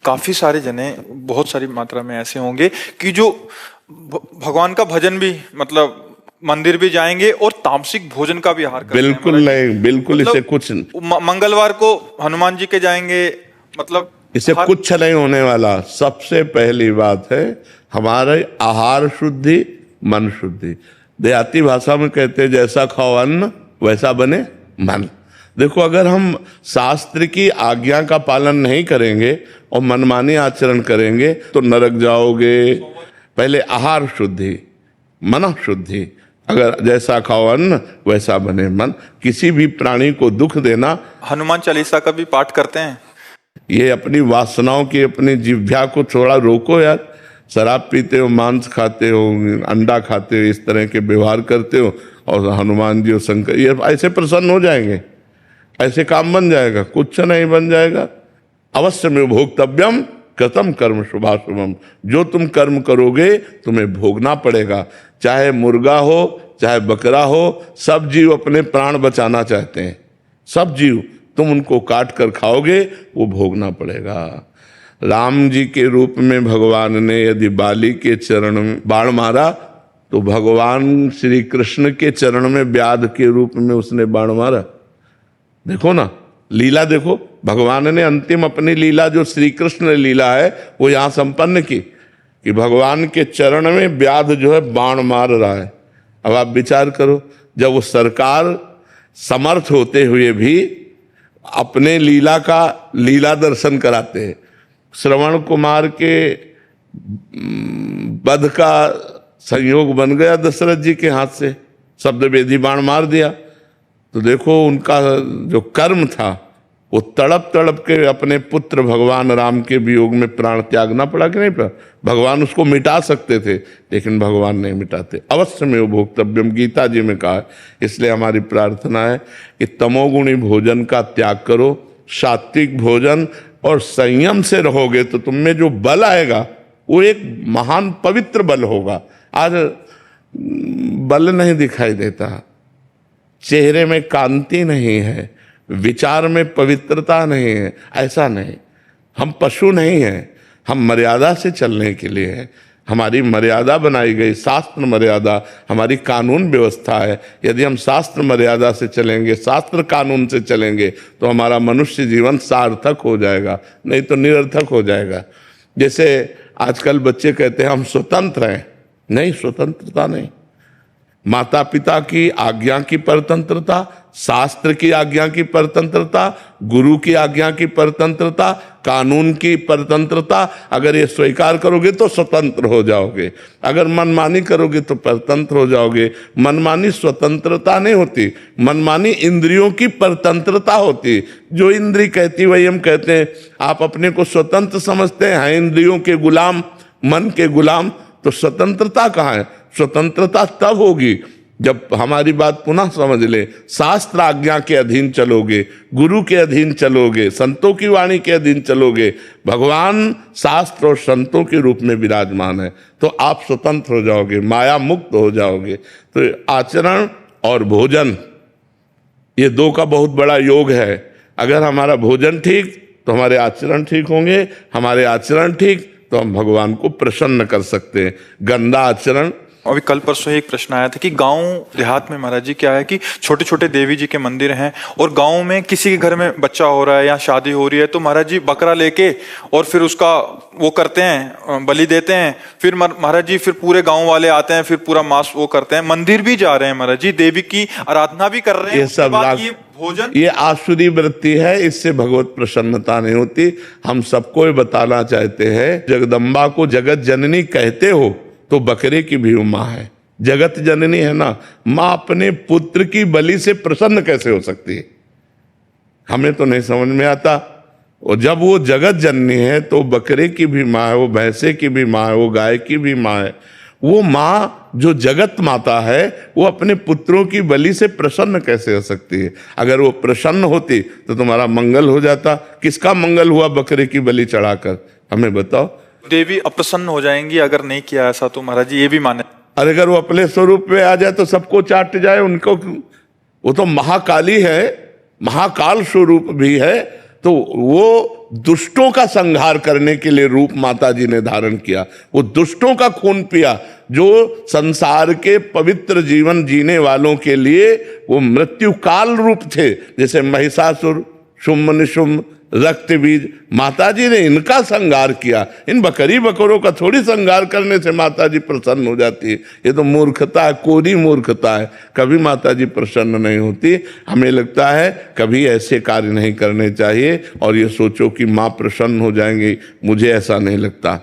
काफी सारे जने बहुत सारी मात्रा में ऐसे होंगे कि जो भगवान का भजन भी मतलब मंदिर भी जाएंगे और तामसिक भोजन का भी आहार करते हैं। बिल्कुल नहीं, बिल्कुल मतलब इसे कुछ मंगलवार को हनुमान जी के जाएंगे, मतलब इसे कुछ नहीं होने वाला। सबसे पहली बात है हमारे आहार शुद्धि, मन शुद्धि। देहाती भाषा में कहते हैं जैसा खाओ अन्न वैसा बने मन। देखो, अगर हम शास्त्र की आज्ञा का पालन नहीं करेंगे और मनमानी आचरण करेंगे तो नरक जाओगे। पहले आहार शुद्धि, मन शुद्धि। अगर जैसा खाओ अन्न वैसा बने मन। किसी भी प्राणी को दुख देना, हनुमान चालीसा का भी पाठ करते हैं। ये अपनी वासनाओं की, अपनी जिह्वा को थोड़ा रोको यार। शराब पीते हो, मांस खाते हो, अंडा खाते हो, इस तरह के व्यवहार करते हो और हनुमान जी और शंकर ये ऐसे प्रसन्न हो जाएंगे, ऐसे काम बन जाएगा? कुछ नहीं बन जाएगा। अवश्य में भोक्तव्यम कृतम कर्म शुभाशुभम। जो तुम कर्म करोगे तुम्हें भोगना पड़ेगा। चाहे मुर्गा हो चाहे बकरा हो, सब जीव अपने प्राण बचाना चाहते हैं। सब जीव, तुम उनको काट कर खाओगे वो भोगना पड़ेगा। राम जी के रूप में भगवान ने यदि बाली के चरण में बाण मारा तो भगवान श्री कृष्ण के चरण में व्याध के रूप में उसने बाण मारा। देखो ना, लीला देखो। भगवान ने अंतिम अपनी लीला जो श्री कृष्ण लीला है वो यहां संपन्न की कि भगवान के चरण में व्याध जो है बाण मार रहा है। अब आप विचार करो, जब वो सरकार समर्थ होते हुए भी अपने लीला का लीला दर्शन कराते हैं। श्रवण कुमार के वध का संयोग बन गया दशरथ जी के हाथ से, शब्द वेदी बाण मार दिया। तो देखो उनका जो कर्म था वो तड़प तड़प के अपने पुत्र भगवान राम के वियोग में प्राण त्यागना पड़ा कि नहीं पड़ा? भगवान उसको मिटा सकते थे लेकिन भगवान नहीं मिटाते। अवश्य में वो भोक्तव्यम गीता जी में कहा है। इसलिए हमारी प्रार्थना है कि तमोगुणी भोजन का त्याग करो, सात्विक भोजन और संयम से रहोगे तो तुम में जो बल आएगा वो एक महान पवित्र बल होगा। आज बल नहीं दिखाई देता, चेहरे में कांति नहीं है, विचार में पवित्रता नहीं है। ऐसा नहीं, हम पशु नहीं हैं, हम मर्यादा से चलने के लिए हैं। हमारी मर्यादा बनाई गई, शास्त्र मर्यादा हमारी कानून व्यवस्था है। यदि हम शास्त्र मर्यादा से चलेंगे, शास्त्र कानून से चलेंगे तो हमारा मनुष्य जीवन सार्थक हो जाएगा, नहीं तो निरर्थक हो जाएगा। जैसे आजकल बच्चे कहते हैं हम स्वतंत्र हैं। नहीं, स्वतंत्रता नहीं। माता पिता की आज्ञा की परतंत्रता, शास्त्र की आज्ञा की परतंत्रता, गुरु की आज्ञा की परतंत्रता, कानून की परतंत्रता, अगर ये स्वीकार करोगे तो स्वतंत्र हो जाओगे। अगर मनमानी करोगे तो परतंत्र हो जाओगे। मनमानी स्वतंत्रता नहीं होती, मनमानी इंद्रियों की परतंत्रता होती। जो इंद्री कहती वही हम कहते हैं। आप अपने को स्वतंत्र समझते हैं, इंद्रियों के गुलाम, मन के गुलाम, तो स्वतंत्रता कहाँ है? स्वतंत्रता तब होगी जब हमारी बात पुनः समझ ले, शास्त्र आज्ञा के अधीन चलोगे, गुरु के अधीन चलोगे, संतों की वाणी के अधीन चलोगे। भगवान शास्त्र और संतों के रूप में विराजमान है तो आप स्वतंत्र हो जाओगे, माया मुक्त हो जाओगे। तो आचरण और भोजन, ये दो का बहुत बड़ा योग है। अगर हमारा भोजन ठीक तो हमारे आचरण ठीक होंगे, हमारे आचरण ठीक तो हम भगवान को प्रसन्न कर सकते हैं। गंदा आचरण, अभी कल परसों ही एक प्रश्न आया था कि गांव देहात में महाराज जी क्या है कि छोटे छोटे देवी जी के मंदिर हैं और गांव में किसी के घर में बच्चा हो रहा है या शादी हो रही है तो महाराज जी बकरा लेके और फिर उसका वो करते हैं, बलि देते हैं। फिर महाराज जी फिर पूरे गांव वाले आते हैं, फिर पूरा मांस वो करते हैं। मंदिर भी जा रहे हैं महाराज जी, देवी की आराधना भी कर रहे हैं। ये सब ये भोजन, ये आसुरी वृत्ति है, इससे भगवत प्रसन्नता नहीं होती। हम सबको बताना चाहते हैं, जगदम्बा को जगत जननी कहते हो तो बकरे की भी माँ है, जगत जननी है ना। माँ अपने पुत्र की बलि से प्रसन्न कैसे हो सकती है? हमें तो नहीं समझ में आता। और जब वो जगत जननी है तो बकरे की भी माँ है, वो भैंसे की भी माँ है, वो गाय की भी माँ है। वो माँ जो जगत माता है वो अपने पुत्रों की बलि से प्रसन्न कैसे हो सकती है? अगर वो प्रसन्न होती तो तुम्हारा मंगल हो जाता। किसका मंगल हुआ बकरे की बलि चढ़ाकर? हमें बताओ। देवी अप्रसन्न हो जाएंगी अगर नहीं किया ऐसा, तो महाराज जी ये भी माने। अरे अगर वो अपने स्वरूप में आ जाए तो सबको चाट जाए उनको। वो तो महाकाली है, महाकाल स्वरूप भी है, तो वो दुष्टों का संहार करने के लिए रूप माता जी ने धारण किया, वो दुष्टों का खून पिया, जो संसार के पवित्र जीवन जीने वालों के लिए वो मृत्यु काल रूप थे, जैसे महिषासुर, शुम्भ निशुम्भ, रक्त बीज, माता जी ने इनका संहार किया। इन बकरी बकरों का थोड़ी संहार करने से माता जी प्रसन्न हो जाती है, ये तो मूर्खता है, कोरी मूर्खता है, कभी माता जी प्रसन्न नहीं होती। हमें लगता है कभी ऐसे कार्य नहीं करने चाहिए और ये सोचो कि माँ प्रसन्न हो जाएंगे, मुझे ऐसा नहीं लगता।